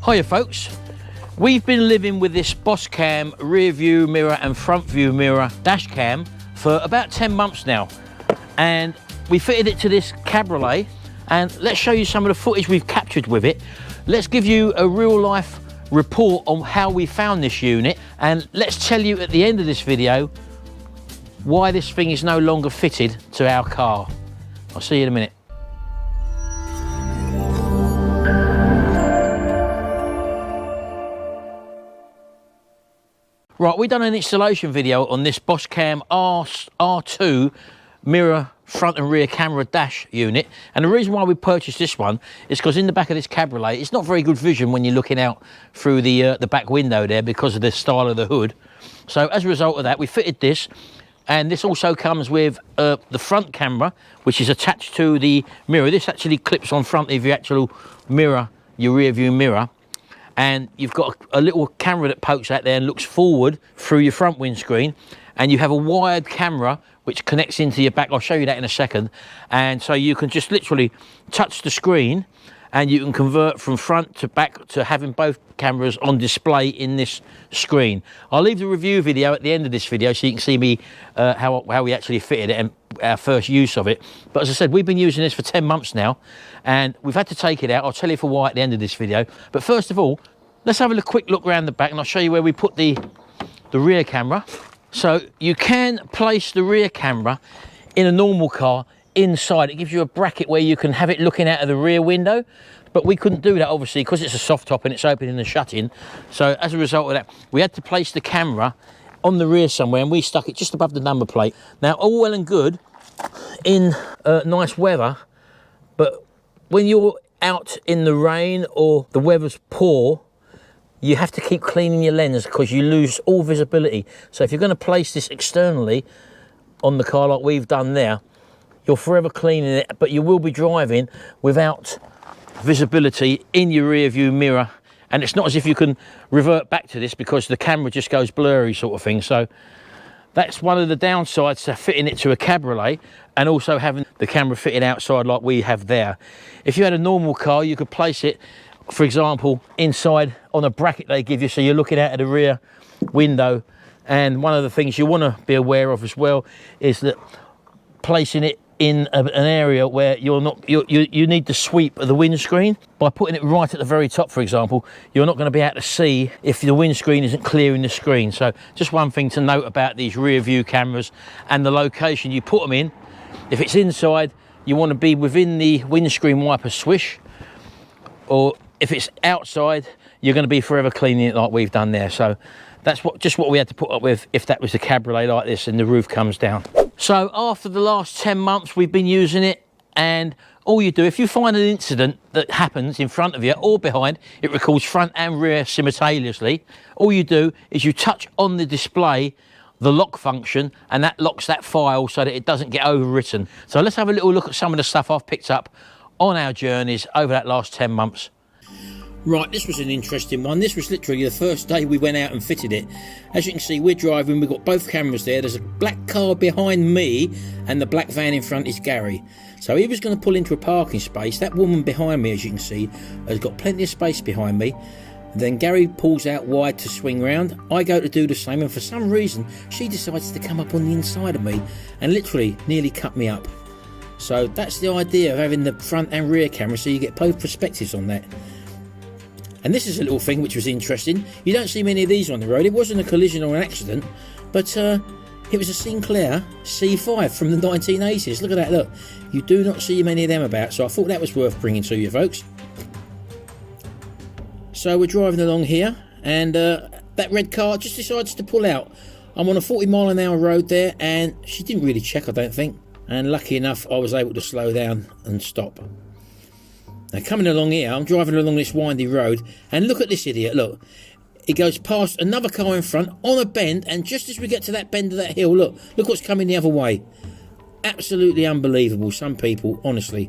Hiya folks, we've been living with this Boscam rear view mirror and front view mirror dash cam for about 10 months now, and we fitted it to this cabriolet, and let's show you some of the footage we've captured with it. Let's give you a real life report on how we found this unit, and let's tell you at the end of this video why this thing is no longer fitted to our car. I'll see you in a minute. Right, we've done an installation video on this Boscam R2 mirror front and rear camera dash unit, and the reason why we purchased this one is because in the back of this cabriolet it's not very good vision when you're looking out through the back window there because of the style of the hood. So as a result of that, we fitted this, and this also comes with the front camera, which is attached to the mirror. This actually clips on front of your actual mirror, your rear view mirror. And you've got a little camera that pokes out there and looks forward through your front windscreen, and you have a wired camera which connects into your back. I'll show you that in a second. And so you can just literally touch the screen and you can convert from front to back to having both cameras on display in this screen. I'll leave the review video at the end of this video so you can see me how we actually fitted it and our first use of it. But as I said, we've been using this for 10 months now, and we've had to take it out. I'll tell you for why at the end of this video. But first of all, let's have a quick look around the back, and I'll show you where we put the rear camera. So you can place the rear camera in a normal car inside. It gives you a bracket where you can have it looking out of the rear window, but we couldn't do that obviously because it's a soft top and it's opening and shutting. So as a result of that, we had to place the camera on the rear somewhere, and we stuck it just above the number plate. Now, all well and good in nice weather, but when you're out in the rain or the weather's poor, you have to keep cleaning your lens because you lose all visibility. So if you're going to place this externally on the car like we've done there, you're forever cleaning it, but you will be driving without visibility in your rear view mirror. And it's not as if you can revert back to this because the camera just goes blurry sort of thing. So that's one of the downsides to fitting it to a cabriolet and also having the camera fitted outside like we have there. If you had a normal car, you could place it, for example, inside on a bracket they give you, so you're looking out of the rear window. And one of the things you want to be aware of as well is that placing it in an area where you need the sweep of the windscreen. By putting it right at the very top, for example, you're not going to be able to see if the windscreen isn't clearing the screen. So just one thing to note about these rear view cameras and the location you put them in. If it's inside, you want to be within the windscreen wiper swish, or if it's outside, you're going to be forever cleaning it like we've done there. So that's just what we had to put up with if that was a cabriolet like this and the roof comes down. So after the last 10 months we've been using it, and all you do, if you find an incident that happens in front of you or behind, it records front and rear simultaneously. All you do is you touch on the display the lock function, and that locks that file so that it doesn't get overwritten. So let's have a little look at some of the stuff I've picked up on our journeys over that last 10 months. Right, this was an interesting one. This was literally the first day we went out and fitted it. As you can see, we're driving, we've got both cameras there. There's a black car behind me and the black van in front is Gary. So he was going to pull into a parking space. That woman behind me, as you can see, has got plenty of space behind me. Then Gary pulls out wide to swing round. I go to do the same, and for some reason she decides to come up on the inside of me and literally nearly cut me up. So that's the idea of having the front and rear camera, so you get both perspectives on that. And this is a little thing which was interesting. You don't see many of these on the road. It wasn't a collision or an accident, but it was a Sinclair C5 from the 1980s. Look at that, look. You do not see many of them about, so I thought that was worth bringing to you folks. So we're driving along here, and that red car just decides to pull out. I'm on a 40-mile-an-hour road there, and she didn't really check, I don't think. And lucky enough, I was able to slow down and stop. Now coming along here, I'm driving along this windy road, and look at this idiot, look. It goes past another car in front on a bend, and just as we get to that bend of that hill, look what's coming the other way. Absolutely unbelievable, some people, honestly.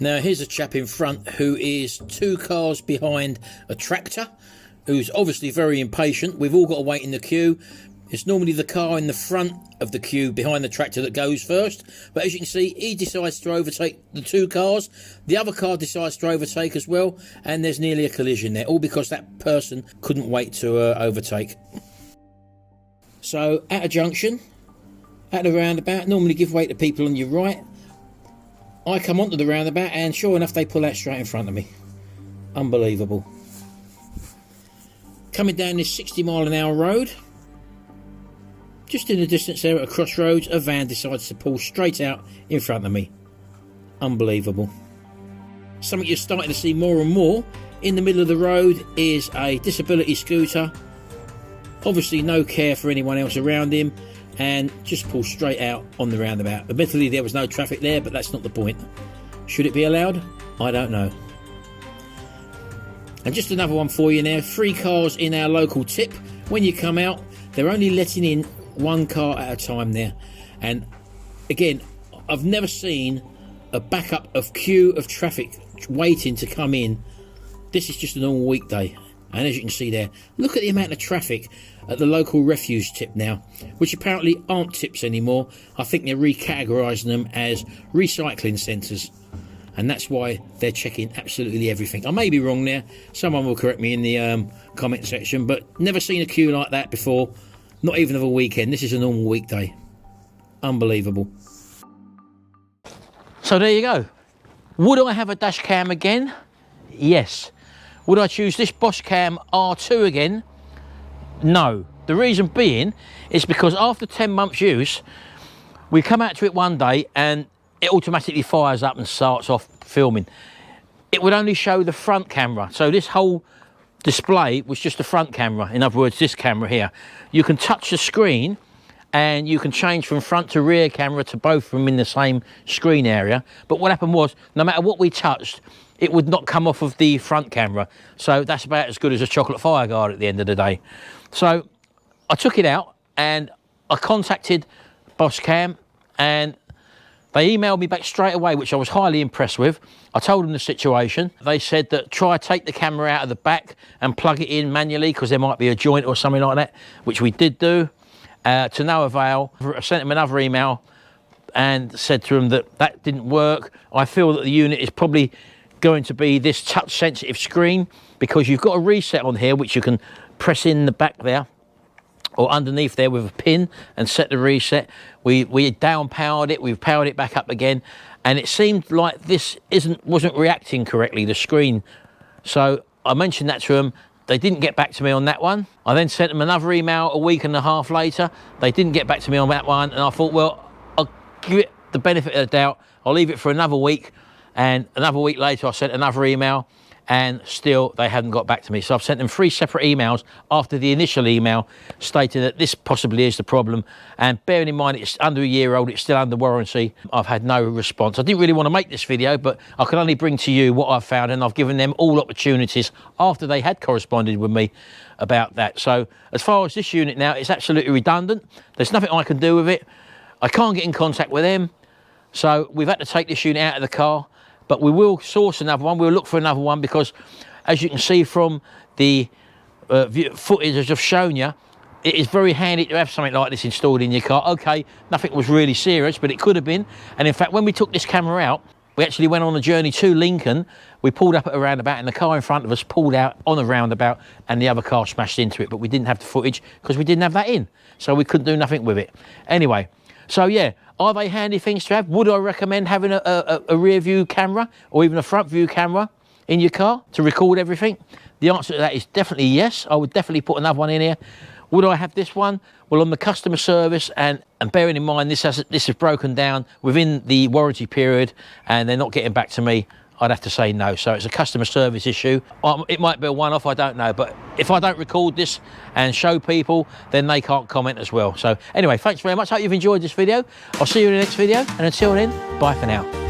Now here's a chap in front who is 2 cars behind a tractor, who's obviously very impatient. We've all got to wait in the queue. It's normally the car in the front of the queue behind the tractor that goes first, but as you can see, he decides to overtake the two cars. The other car decides to overtake as well, and there's nearly a collision there, all because that person couldn't wait to overtake. So at a junction, at the roundabout, normally give way to people on your right. I come onto the roundabout and sure enough they pull out straight in front of me. Unbelievable. Coming down this 60-mile-an-hour road, just in the distance there at a crossroads, a van decides to pull straight out in front of me. Unbelievable. Something you're starting to see more and more in the middle of the road is a disability scooter. Obviously no care for anyone else around him, and just pull straight out on the roundabout. Admittedly there was no traffic there, but that's not the point. Should it be allowed? I don't know. And just another one for you now. 3 cars in our local tip. When you come out, they're only letting in 1 car at a time there. And again, I've never seen a backup of queue of traffic waiting to come in. This is just a normal weekday. And as you can see there, look at the amount of traffic at the local refuse tip now, which apparently aren't tips anymore. I think they're recategorising them as recycling centres. And that's why they're checking absolutely everything. I may be wrong there. Someone will correct me in the comment section, but never seen a queue like that before. Not even of a weekend. This is a normal weekday. Unbelievable. So there you go. Would I have a dash cam again? Yes. Would I choose this Boscam R2 again? No. The reason being is because after 10 months use, we come out to it one day and it automatically fires up and starts off filming. It would only show the front camera. So this whole display was just the front camera. In other words, this camera here. You can touch the screen and you can change from front to rear camera to both of them in the same screen area. But what happened was, no matter what we touched, it would not come off of the front camera. So that's about as good as a chocolate fire guard at the end of the day. So I took it out and I contacted Boscam and they emailed me back straight away, which I was highly impressed with. I told them the situation. They said that take the camera out of the back and plug it in manually because there might be a joint or something like that, which we did do, to no avail. I sent them another email and said to them that that didn't work. I feel that the unit is probably going to be this touch sensitive screen because you've got a reset on here which you can press in the back there or underneath there with a pin and set the reset. We down powered it, we've powered it back up again, and it seemed like this wasn't reacting correctly, the screen. So I mentioned that to them. They didn't get back to me on that one. I then sent them another email a week and a half later. They didn't get back to me on that one, and I thought, well, I'll give it the benefit of the doubt. I'll leave it for another week, and another week later I sent another email, and still they hadn't got back to me. So I've sent them 3 separate emails after the initial email stating that this possibly is the problem. And bearing in mind it's under a year old, it's still under warranty, I've had no response. I didn't really want to make this video, but I can only bring to you what I've found, and I've given them all opportunities after they had corresponded with me about that. So as far as this unit now, it's absolutely redundant. There's nothing I can do with it. I can't get in contact with them. So we've had to take this unit out of the car. But we will source another one. We'll look for another one because, as you can see from the footage I've shown you, it is very handy to have something like this installed in your car. Okay, nothing was really serious, but it could have been. And in fact, when we took this camera out, we actually went on a journey to Lincoln. We pulled up at a roundabout and the car in front of us pulled out on a roundabout and the other car smashed into it. But we didn't have the footage because we didn't have that in. So we couldn't do nothing with it. Anyway, so yeah. Are they handy things to have? Would I recommend having a rear view camera or even a front view camera in your car to record everything? The answer to that is definitely yes. I would definitely put another one in here. Would I have this one? Well, on the customer service, and bearing in mind this is broken down within the warranty period and they're not getting back to me, I'd have to say no. So it's a customer service issue. It might be a one-off, I don't know. But if I don't record this and show people, then they can't comment as well. So anyway, thanks very much. Hope you've enjoyed this video. I'll see you in the next video. And until then, bye for now.